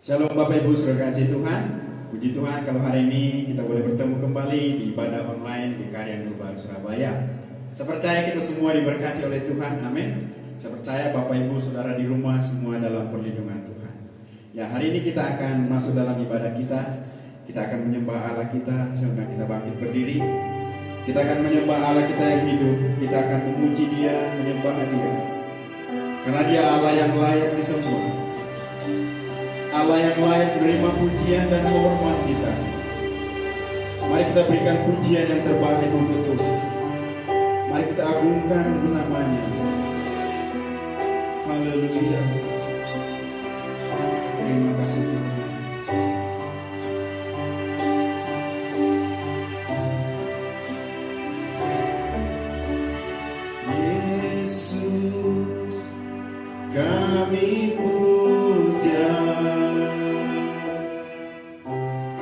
Shalom Bapak Ibu Saudara kasih Tuhan. Puji Tuhan kalau hari ini kita boleh bertemu kembali di ibadah online di Karya Nur Baru Surabaya. Saya percaya kita semua diberkati oleh Tuhan, amin. Saya percaya Bapak Ibu Saudara di rumah semua dalam perlindungan Tuhan. Ya, hari ini kita akan masuk dalam ibadah kita. Kita akan menyembah Allah kita sehingga kita bangkit berdiri. Kita akan menyembah Allah kita yang hidup. Kita akan memuji Dia, menyembah Dia. Karena Dia Allah yang layak disembah, Allah yang layak menerima pujian dan hormat kita. Mari kita berikan pujian yang terbaik untuk Tuhan. Mari kita agungkan namanya. Haleluya. Terima kasih Tuhan. Yesus, kami puja,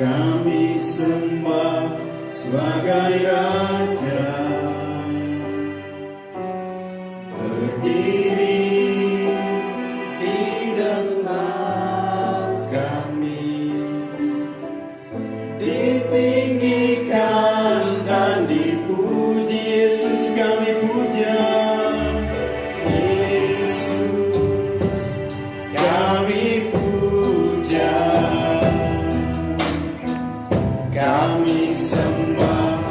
kami sembah sebagai Raja, berdiri di depan kami, ditinggikan dan dipuji. Yesus kami puja, Yesus kami puja, kami sembah.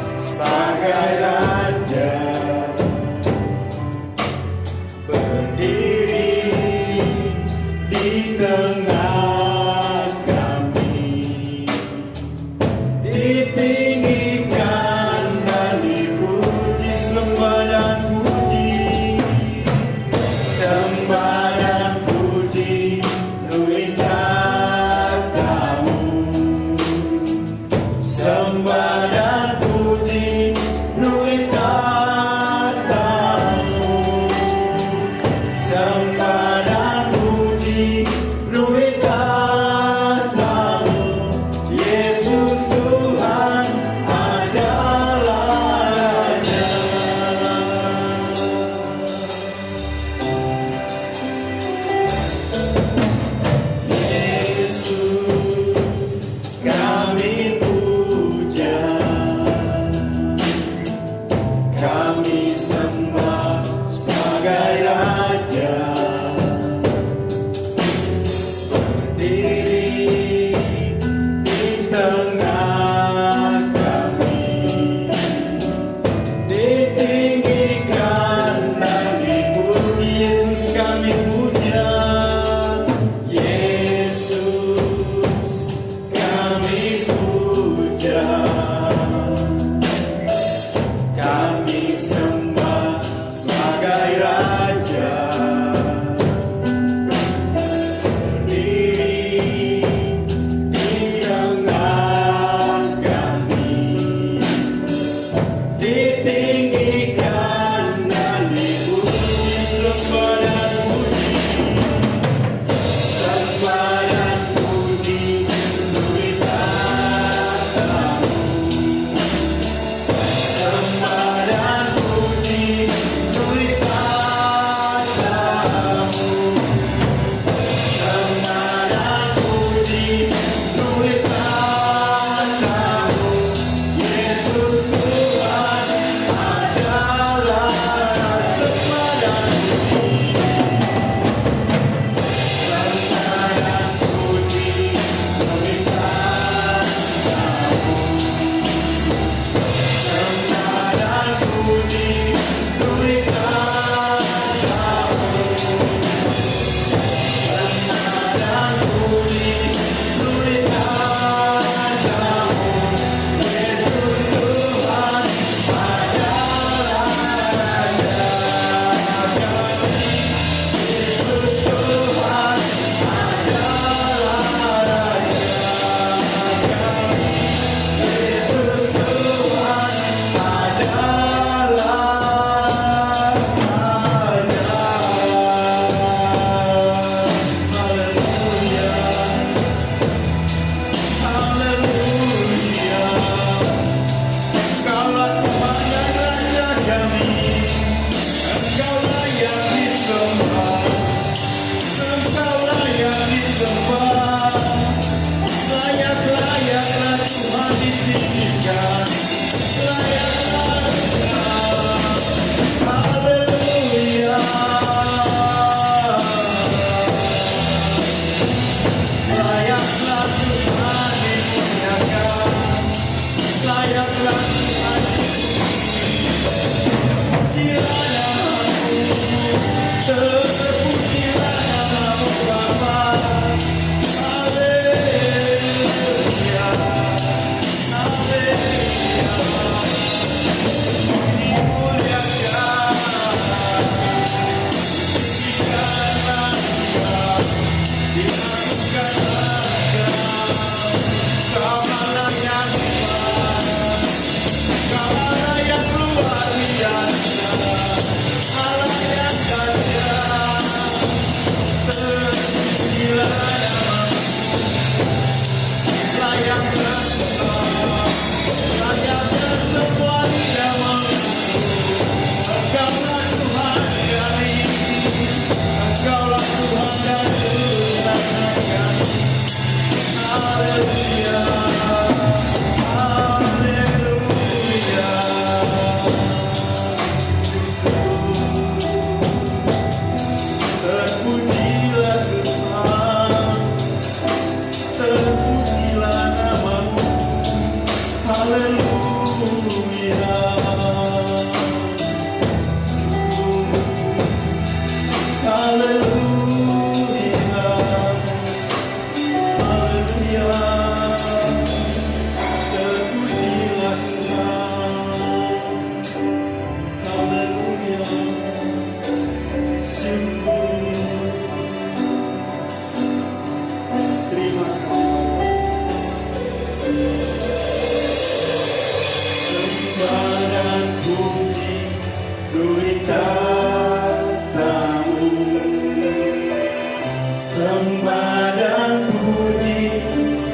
Sembah dan puji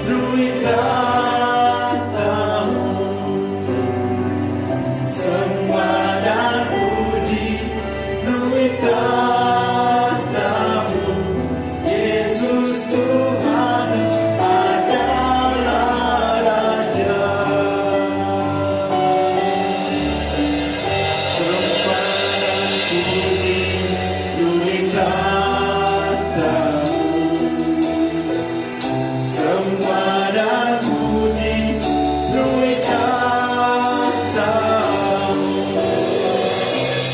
Lui katamu, sembah dan puji Lui katamu, Yesus Tuhan adalah Raja. Sembah dan puji Lui katamu, sembah dan puji Lui katamu,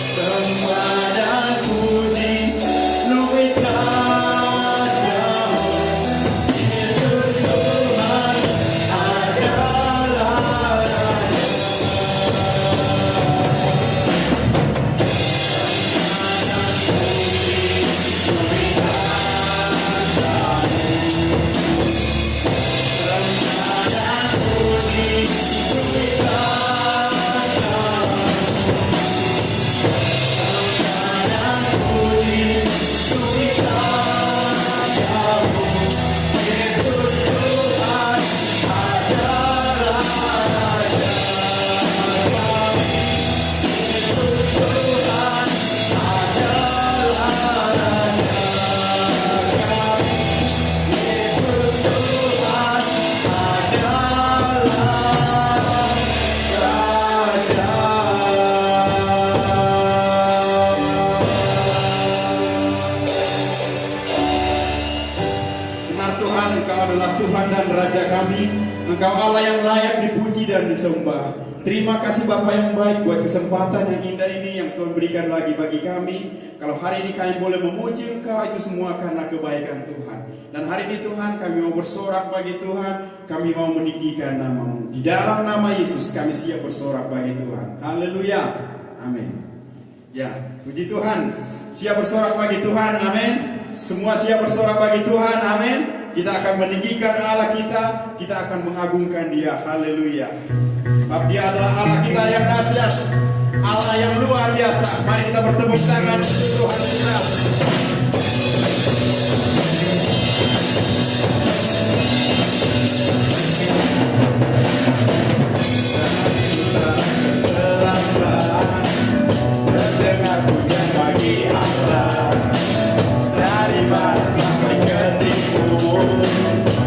sembah dan puji Lui katamu, Yesus Tuhan adalah Raja. Benar Tuhan, Engkau adalah Tuhan dan Raja kami. Engkau Allah yang layak dipuji dan disembah. Terima kasih Bapa yang baik buat kesempatan yang indah ini yang Tuhan berikan lagi bagi kami. Kalau hari ini kami boleh memuji Engkau, itu semua karena kebaikan Tuhan. Dan hari ini Tuhan, kami mau bersorak bagi Tuhan, kami mau meninggikan nama-Mu. Di dalam nama Yesus kami siap bersorak bagi Tuhan. Haleluya. Amin. Ya, puji Tuhan. Siap bersorak bagi Tuhan. Amin. Semua siap bersorak bagi Tuhan. Amin. Kita akan meninggikan Allah kita akan mengagungkan Dia. Haleluya. Sebab Dia adalah Allah kita yang dahsyat, Allah yang luar biasa. Mari kita bertepuk tangan untuk Tuhan kita. Terdengar pujian bagi Allah. Dari barat sampai ke timur,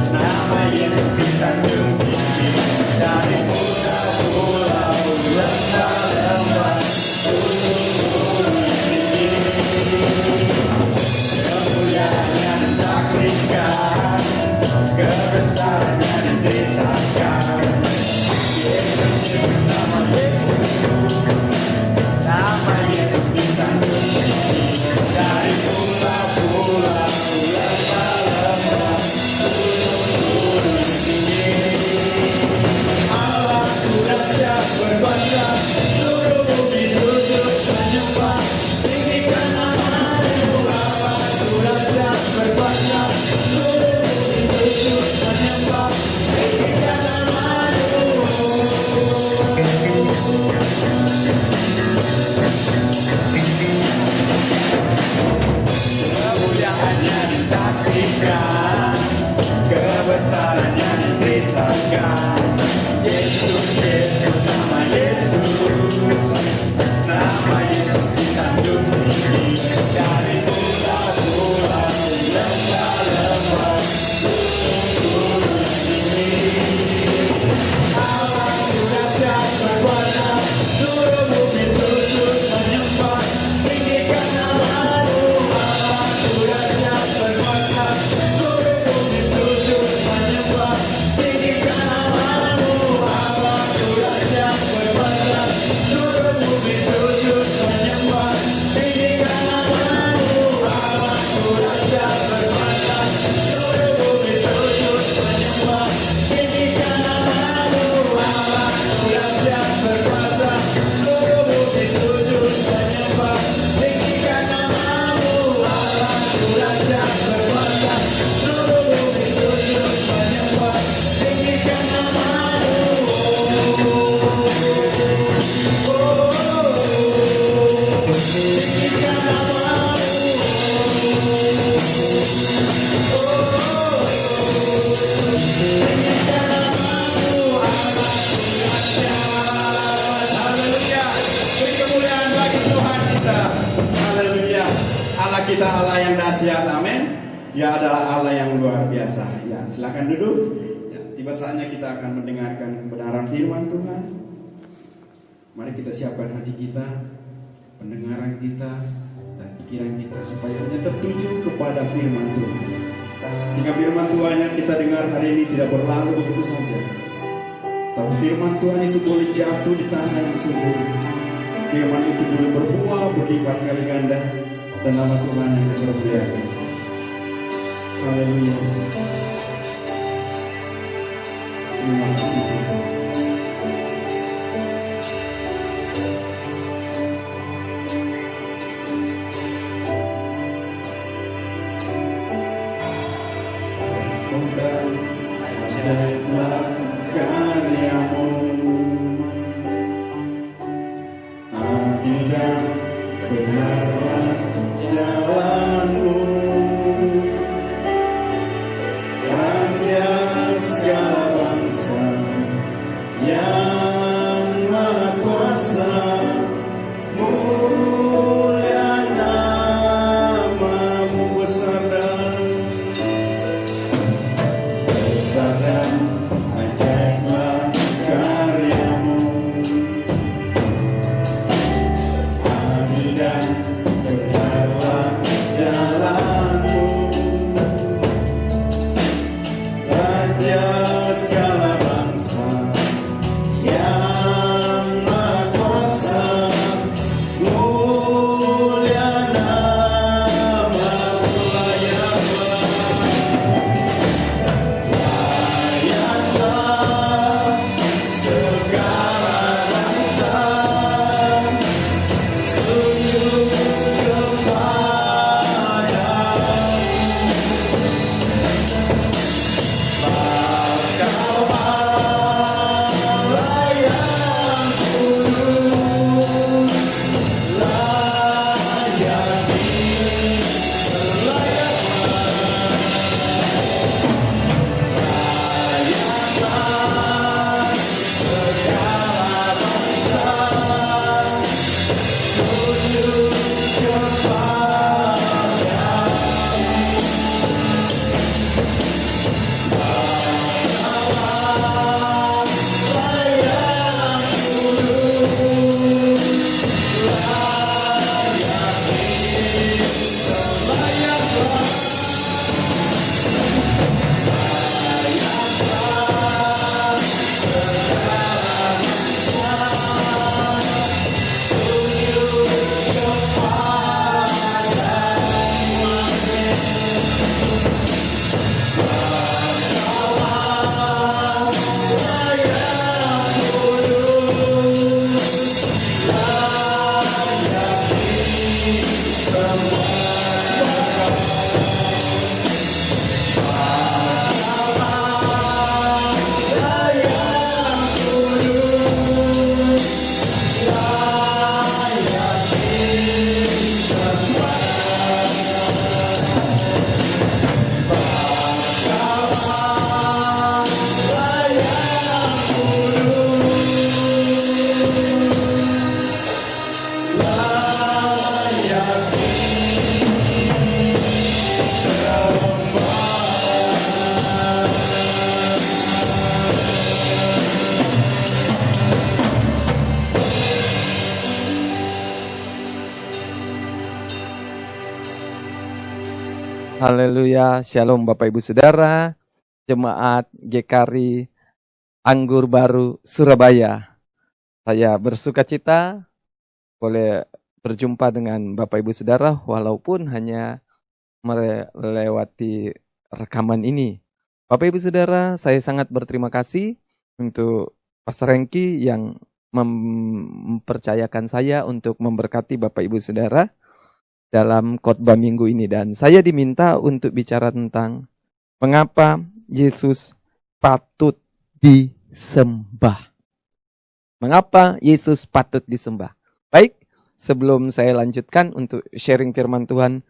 nama Yesus disanjung tinggi. Dari pulau-pulau, lembah-lembah, gunung-gunung tinggi, kemuliaannya disaksikan, kebesarannya diceritakan. Yesus, nama Yesus, nama Yesus disanjung tinggi. Dari pulau-pulau, lembah-lembah, gunung-gunung tinggi, Allah sudah siap berbangsa, seluruh bumi sujud menyembah. Tinggikan nama-Mu, Allah sudah siap berbangsa, seluruh bumi sujud menyembah. Tinggikan nama-Mu. Kemuliaannya disaksikan, kebesarannya diceritakan. Yesus, Yesus, nama Yesus, nama Yesus disanjung tinggi. Dari pulau-pulau, lembah-lembah, gunung-gunung tinggi, Allah sudah siap berkuasa, seluruh bumi sujud menyembah. Tinggikan nama-Mu, Allah sudah siap berkuasa, seluruh Haleluya. Beri kemuliaan bagi Tuhan kita. Haleluya. Allah kita Allah yang dahsyat. Amin. Dia adalah Allah yang luar biasa. Ya, silakan duduk. Ya, tiba saatnya kita akan mendengarkan kebenaran firman Tuhan. Mari kita siapkan hati kita, pendengaran kita, dan pikiran kita supaya hanya tertuju kepada firman Tuhan. Sehingga firman Tuhan yang kita dengar hari ini tidak berlalu begitu saja. Tapi firman Tuhan itu boleh jatuh di tanah yang subur. Firman itu boleh berbuah berlipat kali ganda, dan nama Tuhan yang dipermuliakan. Haleluya. Terima kasih Tuhan. Ajaiblah karyamu, adil dan benarlah jalanmu, Raja segala bangsa yang maha kuasa, mulia namamu besar dan ajaiblah karyamu, adil dan benarlah jalanmu, Raja segala bangsa yang maha kuasa, mulia namamu. Haleluya, Shalom Bapak Ibu Saudara, Jemaat GKRI Anggur Baru Surabaya. Saya bersuka cita boleh berjumpa dengan Bapak Ibu Saudara walaupun hanya melewati rekaman ini. Bapak Ibu Saudara, saya sangat berterima kasih untuk Pastor Hengki yang mempercayakan saya untuk memberkati Bapak Ibu Saudara dalam khotbah minggu ini, dan saya diminta untuk bicara tentang mengapa Yesus patut disembah. Mengapa Yesus patut disembah? Baik, sebelum saya lanjutkan untuk sharing firman Tuhan,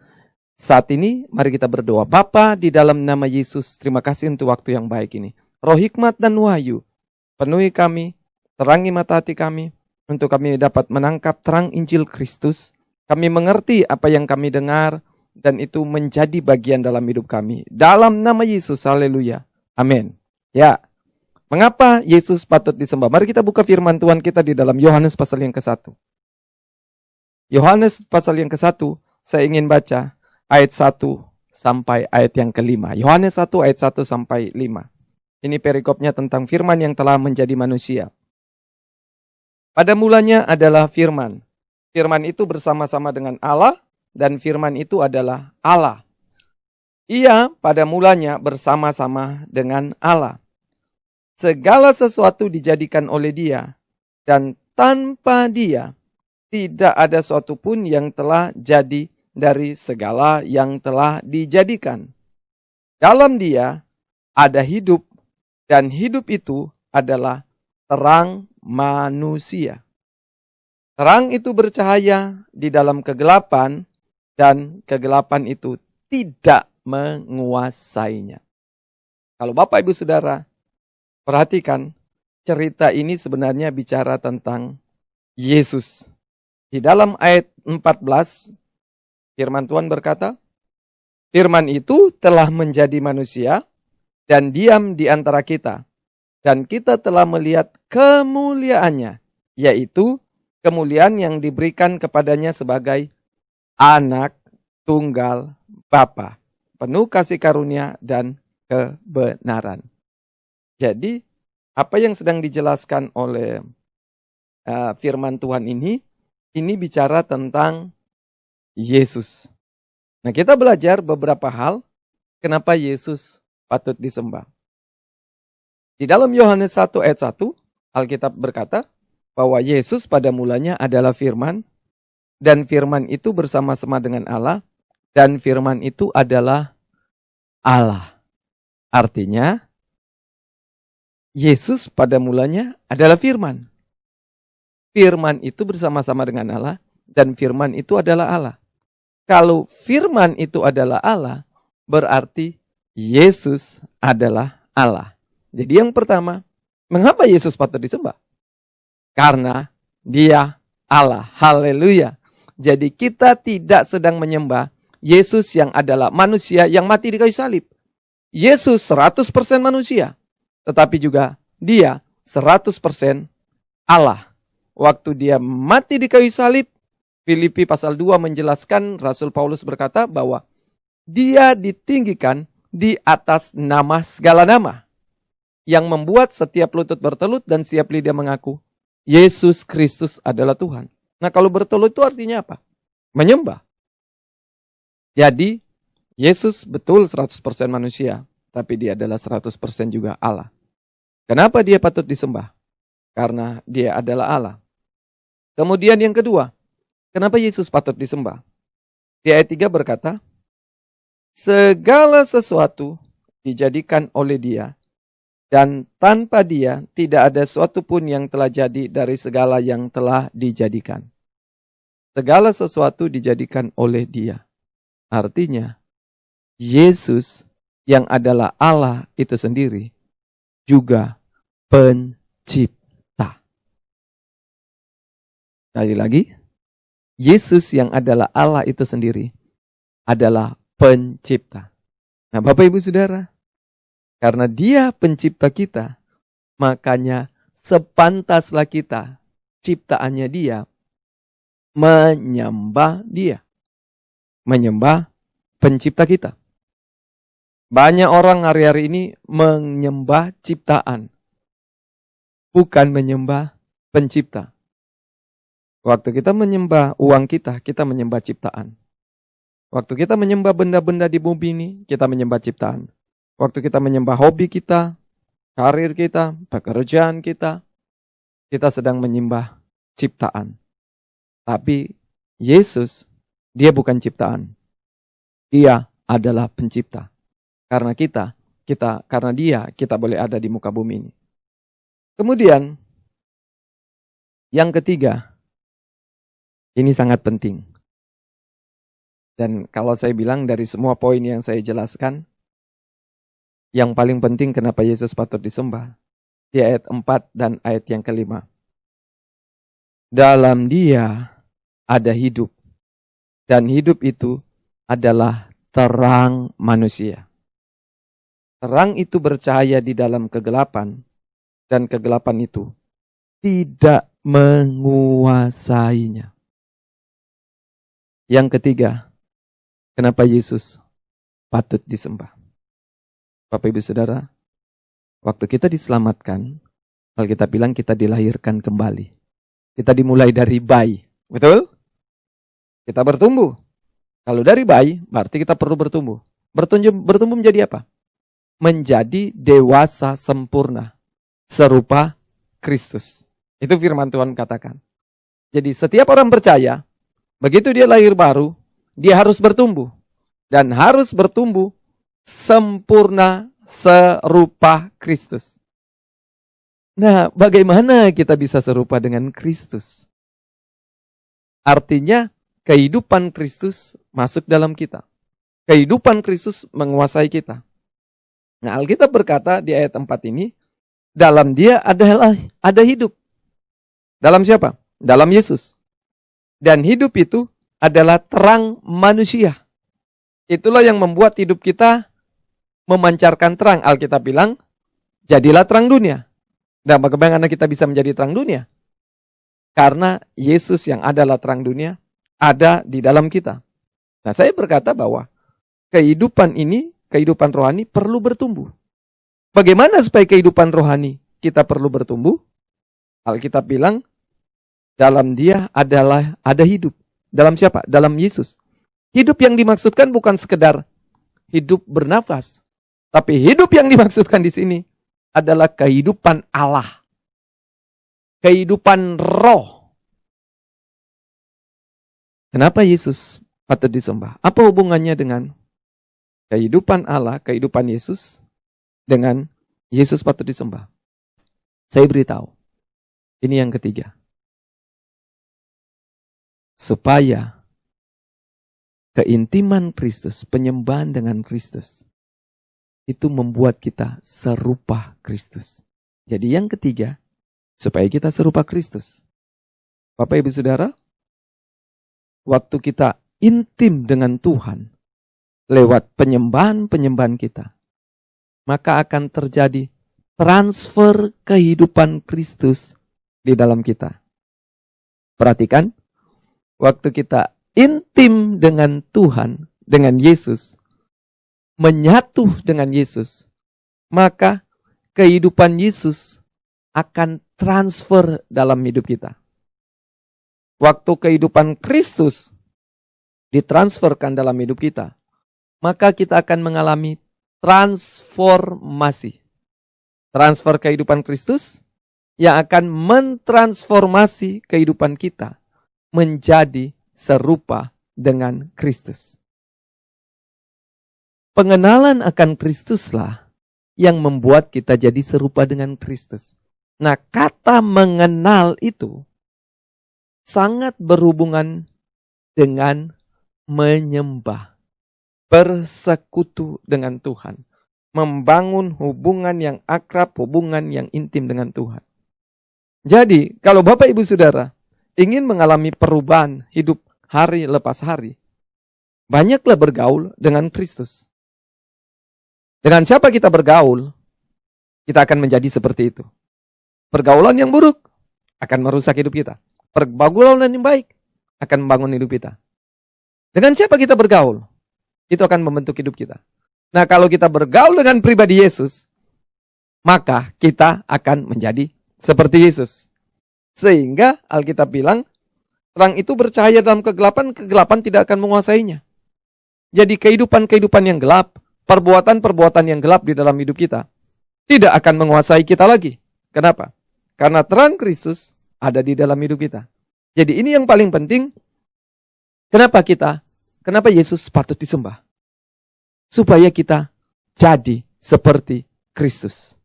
Saat ini mari kita berdoa. Bapa, di dalam nama Yesus, terima kasih untuk waktu yang baik ini. Roh hikmat dan wahyu, penuhi kami, terangi mata hati kami, untuk kami dapat menangkap terang Injil Kristus. Kami mengerti apa yang kami dengar, dan itu menjadi bagian dalam hidup kami. Dalam nama Yesus, haleluya. Amin. Ya, mengapa Yesus patut disembah? Mari kita buka firman Tuhan kita di dalam Yohanes pasal yang ke-1. Yohanes pasal yang ke-1, saya ingin baca ayat 1 sampai ayat yang ke-5. Yohanes 1 ayat 1 sampai 5. Ini perikopnya tentang firman yang telah menjadi manusia. Pada mulanya adalah firman. Firman itu bersama-sama dengan Allah, dan firman itu adalah Allah. Ia pada mulanya bersama-sama dengan Allah. Segala sesuatu dijadikan oleh Dia, dan tanpa Dia tidak ada suatu pun yang telah jadi dari segala yang telah dijadikan. Dalam Dia ada hidup, dan hidup itu adalah terang manusia. Terang itu bercahaya di dalam kegelapan, dan kegelapan itu tidak menguasainya. Kalau Bapak Ibu Saudara perhatikan, cerita ini sebenarnya bicara tentang Yesus. Di dalam ayat 14, firman Tuhan berkata, firman itu telah menjadi manusia dan diam di antara kita. Dan kita telah melihat kemuliaannya, yaitu kemuliaan yang diberikan kepadanya sebagai anak tunggal Bapa, penuh kasih karunia dan kebenaran. Jadi, apa yang sedang dijelaskan oleh firman Tuhan ini bicara tentang Yesus. Nah, kita belajar beberapa hal kenapa Yesus patut disembah. Di dalam Yohanes 1 ayat 1, Alkitab berkata bahwa Yesus pada mulanya adalah firman, dan firman itu bersama-sama dengan Allah, dan firman itu adalah Allah. Artinya, Yesus pada mulanya adalah firman. Firman itu bersama-sama dengan Allah, dan firman itu adalah Allah. Kalau firman itu adalah Allah, berarti Yesus adalah Allah. Jadi yang pertama, mengapa Yesus patut disembah? Karena Dia Allah. Haleluya. Jadi kita tidak sedang menyembah Yesus yang adalah manusia yang mati di kayu salib. Yesus 100% manusia, tetapi juga Dia 100% Allah. Waktu Dia mati di kayu salib, Filipi pasal 2 menjelaskan, Rasul Paulus berkata bahwa Dia ditinggikan di atas nama segala nama, yang membuat setiap lutut bertelut dan setiap lidah mengaku Yesus Kristus adalah Tuhan. Nah, kalau bertelut itu artinya apa? Menyembah. Jadi, Yesus betul 100% manusia, tapi Dia adalah 100% juga Allah. Kenapa Dia patut disembah? Karena Dia adalah Allah. Kemudian yang kedua, kenapa Yesus patut disembah? Di ayat 3 berkata, segala sesuatu dijadikan oleh Dia, dan tanpa Dia tidak ada suatu pun yang telah jadi dari segala yang telah dijadikan. Segala sesuatu dijadikan oleh Dia. Artinya, Yesus yang adalah Allah itu sendiri juga pencipta. Sekali lagi, Yesus yang adalah Allah itu sendiri adalah pencipta. Nah, Bapak Ibu Saudara, karena Dia pencipta kita, makanya sepantaslah kita, ciptaannya Dia, menyembah Dia. Menyembah pencipta kita. Banyak orang hari-hari ini menyembah ciptaan, bukan menyembah pencipta. Waktu kita menyembah uang kita menyembah ciptaan. Waktu kita menyembah benda-benda di bumi ini, kita menyembah ciptaan. Waktu kita menyembah hobi kita, karir kita, pekerjaan kita sedang menyembah ciptaan. Tapi Yesus, Dia bukan ciptaan. Dia adalah pencipta. Karena karena Dia, kita boleh ada di muka bumi ini. Kemudian, yang ketiga, ini sangat penting. Dan kalau saya bilang dari semua poin yang saya jelaskan, yang paling penting kenapa Yesus patut disembah, di ayat 4 dan ayat yang kelima. Dalam Dia ada hidup, dan hidup itu adalah terang manusia. Terang itu bercahaya di dalam kegelapan, dan kegelapan itu tidak menguasainya. Yang ketiga, kenapa Yesus patut disembah? Bapak Ibu Saudara, waktu kita diselamatkan, Alkitab bilang kita dilahirkan kembali. Kita dimulai dari bayi, betul? Kita bertumbuh. Kalau dari bayi, berarti kita perlu bertumbuh. Bertumbuh menjadi apa? Menjadi dewasa sempurna, serupa Kristus. Itu firman Tuhan katakan. Jadi setiap orang percaya, begitu dia lahir baru, dia harus bertumbuh. Dan harus bertumbuh sempurna serupa Kristus. Nah, bagaimana kita bisa serupa dengan Kristus? Artinya, kehidupan Kristus masuk dalam kita. Kehidupan Kristus menguasai kita. Nah, Alkitab berkata di ayat 4 ini, dalam Dia ada hidup. Dalam siapa? Dalam Yesus. Dan hidup itu adalah terang manusia. Itulah yang membuat hidup kita memancarkan terang. Alkitab bilang, jadilah terang dunia. Dan bagaimana kita bisa menjadi terang dunia? Karena Yesus yang adalah terang dunia ada di dalam kita. Nah, saya berkata bahwa kehidupan ini, kehidupan rohani perlu bertumbuh. Bagaimana supaya kehidupan rohani kita perlu bertumbuh? Alkitab bilang, dalam Dia ada hidup. Dalam siapa? Dalam Yesus. Hidup yang dimaksudkan bukan sekedar hidup bernafas. Tapi hidup yang dimaksudkan di sini adalah kehidupan Allah. Kehidupan roh. Kenapa Yesus patut disembah? Apa hubungannya dengan kehidupan Allah, kehidupan Yesus, dengan Yesus patut disembah? Saya beritahu. Ini yang ketiga. Supaya keintiman Kristus, penyembahan dengan Kristus, itu membuat kita serupa Kristus. Jadi yang ketiga, supaya kita serupa Kristus. Bapak Ibu Saudara, waktu kita intim dengan Tuhan, lewat penyembahan kita, maka akan terjadi transfer kehidupan Kristus di dalam kita. Perhatikan, waktu kita intim dengan Tuhan, dengan Yesus, menyatu dengan Yesus, maka kehidupan Yesus akan transfer dalam hidup kita. Waktu kehidupan Kristus ditransferkan dalam hidup kita, maka kita akan mengalami transformasi. Transfer kehidupan Kristus yang akan mentransformasi kehidupan kita menjadi serupa dengan Kristus. Pengenalan akan Kristuslah yang membuat kita jadi serupa dengan Kristus. Nah, kata mengenal itu sangat berhubungan dengan menyembah, bersekutu dengan Tuhan, membangun hubungan yang akrab, hubungan yang intim dengan Tuhan. Jadi, kalau Bapak Ibu Saudara ingin mengalami perubahan hidup hari lepas hari, banyaklah bergaul dengan Kristus. Dengan siapa kita bergaul, kita akan menjadi seperti itu. Pergaulan yang buruk akan merusak hidup kita. Pergaulan yang baik akan membangun hidup kita. Dengan siapa kita bergaul, itu akan membentuk hidup kita. Nah, kalau kita bergaul dengan pribadi Yesus, maka kita akan menjadi seperti Yesus. Sehingga Alkitab bilang, terang itu bercahaya dalam kegelapan, kegelapan tidak akan menguasainya. Jadi kehidupan-kehidupan yang gelap, perbuatan-perbuatan yang gelap di dalam hidup kita tidak akan menguasai kita lagi. Kenapa? Karena terang Kristus ada di dalam hidup kita. Jadi ini yang paling penting. Kenapa Yesus patut disembah? Supaya kita jadi seperti Kristus.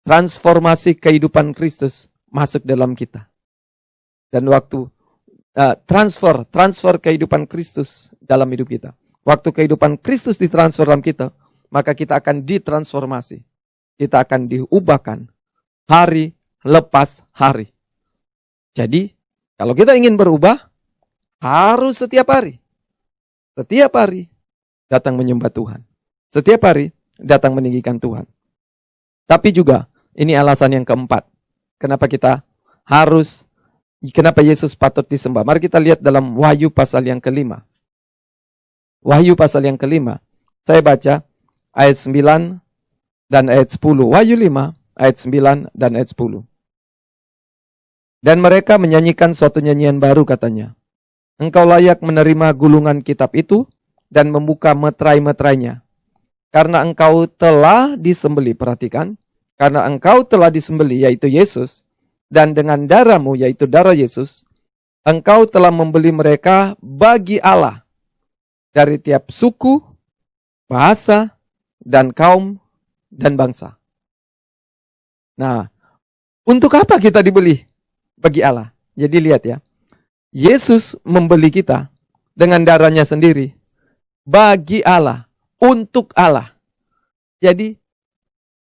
Transformasi kehidupan Kristus masuk dalam kita. Dan waktu transfer kehidupan Kristus dalam hidup kita. Waktu kehidupan Kristus ditransfer dalam kita, maka kita akan ditransformasi. Kita akan diubahkan hari lepas hari. Jadi, kalau kita ingin berubah, harus setiap hari. Setiap hari datang menyembah Tuhan. Setiap hari datang meninggikan Tuhan. Tapi juga, ini alasan yang keempat. Kenapa Yesus patut disembah? Mari kita lihat dalam Wahyu pasal yang kelima. Wahyu pasal yang kelima. Saya baca ayat 9 dan ayat 10. Wahyu 5 ayat 9 dan ayat 10. Dan mereka menyanyikan suatu nyanyian baru katanya. Engkau layak menerima gulungan kitab itu dan membuka meterai-meterainya. Karena engkau telah disembeli, perhatikan. Karena engkau telah disembeli, yaitu Yesus. Dan dengan darahmu, yaitu darah Yesus, engkau telah membeli mereka bagi Allah. Dari tiap suku, bahasa, dan kaum, dan bangsa. Nah, untuk apa kita dibeli bagi Allah? Jadi lihat ya. Yesus membeli kita dengan darahnya sendiri. Bagi Allah. Untuk Allah. Jadi,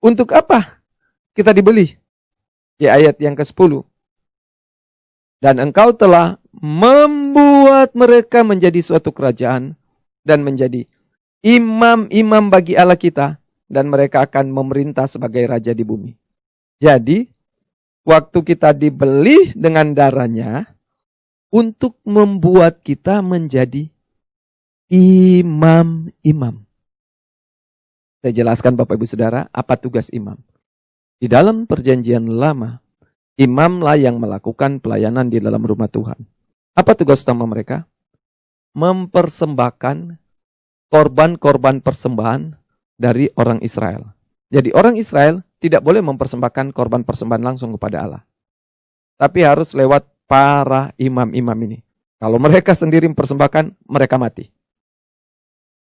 untuk apa kita dibeli? Di ayat yang ke-10. Dan engkau telah membuat mereka menjadi suatu kerajaan dan menjadi imam-imam bagi Allah kita, dan mereka akan memerintah sebagai raja di bumi. Jadi, waktu kita dibeli dengan darahnya, untuk membuat kita menjadi imam-imam. Saya jelaskan Bapak Ibu Saudara, apa tugas imam. Di dalam perjanjian lama, imamlah yang melakukan pelayanan di dalam rumah Tuhan. Apa tugas utama mereka? Mempersembahkan korban-korban persembahan dari orang Israel. Jadi orang Israel tidak boleh mempersembahkan korban persembahan langsung kepada Allah. Tapi harus lewat para imam-imam ini. Kalau mereka sendiri mempersembahkan, mereka mati.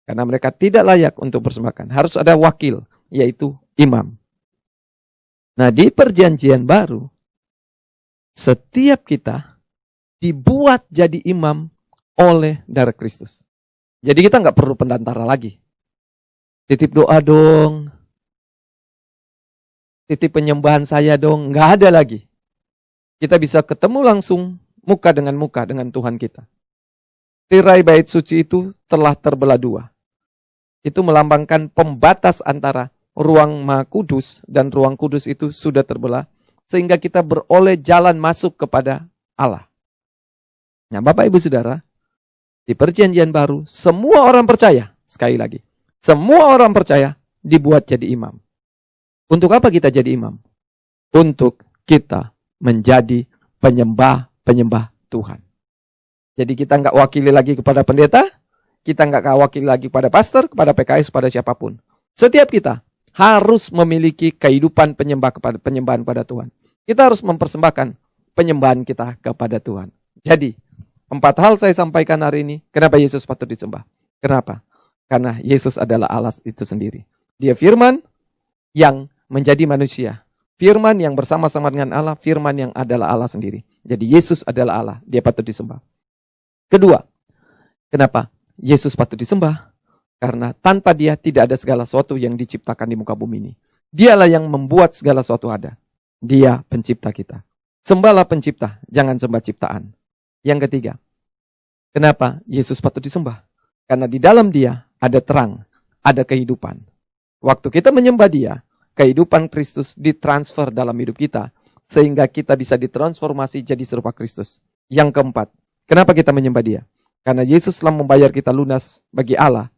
Karena mereka tidak layak untuk persembahkan. Harus ada wakil, yaitu imam. Nah, di perjanjian baru, setiap kita dibuat jadi imam oleh darah Kristus. Jadi kita nggak perlu pendantara lagi. Titip doa dong. Titip penyembahan saya dong. Nggak ada lagi. Kita bisa ketemu langsung muka dengan Tuhan kita. Tirai bait suci itu telah terbelah dua. Itu melambangkan pembatas antara ruang Maha Kudus dan ruang kudus itu sudah terbelah. Sehingga kita beroleh jalan masuk kepada Allah. Nah, Bapak Ibu Saudara, di perjanjian baru, semua orang percaya. Sekali lagi, semua orang percaya dibuat jadi imam. Untuk apa kita jadi imam? Untuk kita menjadi penyembah Tuhan. Jadi kita nggak wakili lagi kepada pendeta, kita nggak wakili lagi kepada pastor, kepada PKS, kepada siapapun. Setiap kita harus memiliki kehidupan penyembahan kepada Tuhan. Kita harus mempersembahkan penyembahan kita kepada Tuhan. Jadi, 4 hal saya sampaikan hari ini. Kenapa Yesus patut disembah? Kenapa? Karena Yesus adalah Allah itu sendiri. Dia firman yang menjadi manusia. Firman yang bersama-sama dengan Allah. Firman yang adalah Allah sendiri. Jadi Yesus adalah Allah. Dia patut disembah. Kedua, kenapa Yesus patut disembah? Karena tanpa dia tidak ada segala sesuatu yang diciptakan di muka bumi ini. Dialah yang membuat segala sesuatu ada. Dia pencipta kita. Sembahlah pencipta, jangan sembah ciptaan. Yang ketiga, kenapa Yesus patut disembah? Karena di dalam dia ada terang, ada kehidupan. Waktu kita menyembah dia, kehidupan Kristus ditransfer dalam hidup kita. Sehingga kita bisa ditransformasi jadi serupa Kristus. Yang keempat, kenapa kita menyembah dia? Karena Yesus telah membayar kita lunas bagi Allah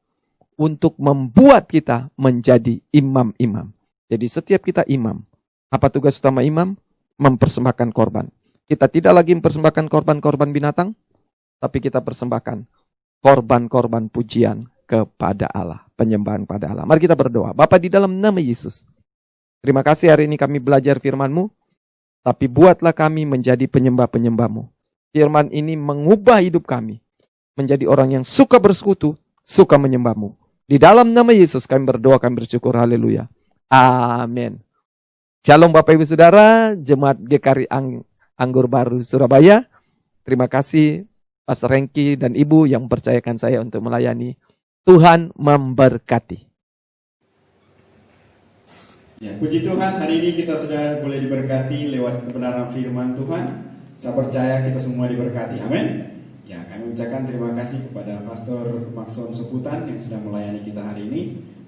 untuk membuat kita menjadi imam-imam. Jadi setiap kita imam. Apa tugas utama imam? Mempersembahkan korban. Kita tidak lagi mempersembahkan korban-korban binatang, tapi kita persembahkan korban-korban pujian kepada Allah. Penyembahan pada Allah. Mari kita berdoa. Bapa, di dalam nama Yesus, terima kasih hari ini kami belajar firman-Mu, tapi buatlah kami menjadi penyembah-penyembah-Mu. Firman ini mengubah hidup kami menjadi orang yang suka bersekutu, suka menyembah-Mu. Di dalam nama Yesus kami berdoa, kami bersyukur. Haleluya. Amin. Shalom Bapak Ibu Saudara, Jemaat GKRI Anggur Baru Surabaya. Terima kasih Pastor Rengki dan Ibu yang mempercayakan saya untuk melayani. Tuhan memberkati. Ya, puji Tuhan, hari ini kita sudah boleh diberkati lewat kebenaran firman Tuhan. Saya percaya kita semua diberkati. Amin. Ya, kami ucapkan terima kasih kepada Pastor Maxon Seputan yang sudah melayani kita hari ini.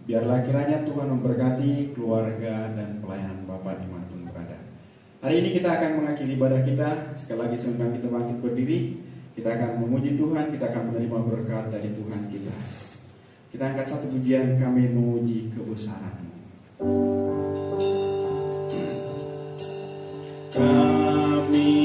Biarlah kiranya Tuhan memberkati keluarga dan pelayanan Bapak dimanapun berada. Hari ini kita akan mengakhiri ibadah kita. Sekali lagi sebelum kita bangkit berdiri, kita akan memuji Tuhan, kita akan menerima berkat dari Tuhan kita. Kita angkat satu pujian, kami memuji kebesaran-Mu. Kami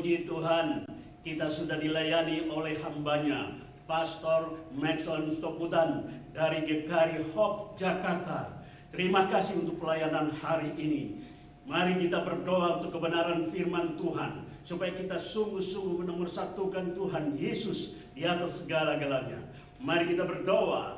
memuji Tuhan, kita sudah dilayani oleh hambanya, Pastor Maxon Seputan dari GKRI Hope Jakarta. Terima kasih untuk pelayanan hari ini. Mari kita berdoa untuk kebenaran firman Tuhan, supaya kita sungguh-sungguh menomorsatukan Tuhan Yesus di atas segala-galanya. Mari kita berdoa.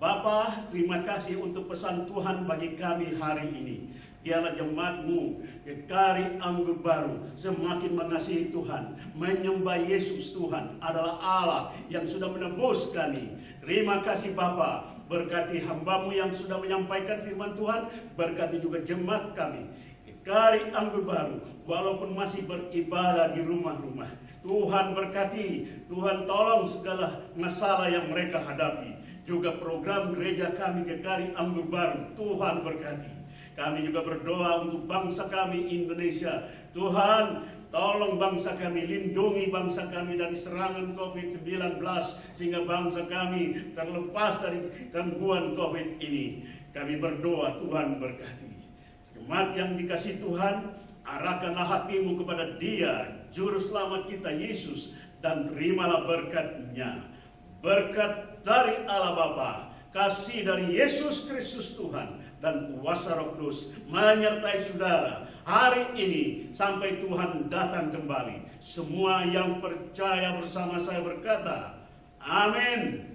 Bapa, terima kasih untuk pesan Tuhan bagi kami hari ini. Biarlah jemaat-Mu GKRI Anggur Baru semakin mengasihi Tuhan, menyembah Yesus. Tuhan adalah Allah yang sudah menebus kami. Terima kasih Bapa, berkati hamba-Mu yang sudah menyampaikan firman Tuhan, berkati juga jemaat kami GKRI Anggur Baru, walaupun masih beribadah di rumah-rumah. Tuhan berkati, Tuhan tolong segala masalah yang mereka hadapi. Juga program gereja kami GKRI Anggur Baru, Tuhan berkati. Kami juga berdoa untuk bangsa kami Indonesia. Tuhan, tolong bangsa kami, lindungi bangsa kami dari serangan COVID-19, sehingga bangsa kami terlepas dari gangguan COVID ini. Kami berdoa, Tuhan berkati. Jemaat yang dikasih Tuhan, arahkanlah hatimu kepada Dia, Juru Selamat kita Yesus, dan terimalah berkat-Nya. Berkat dari Allah Bapa, kasih dari Yesus Kristus Tuhan, dan kuasa Roh Kudus menyertai saudara hari ini sampai Tuhan datang kembali. Semua yang percaya bersama saya berkata, amin.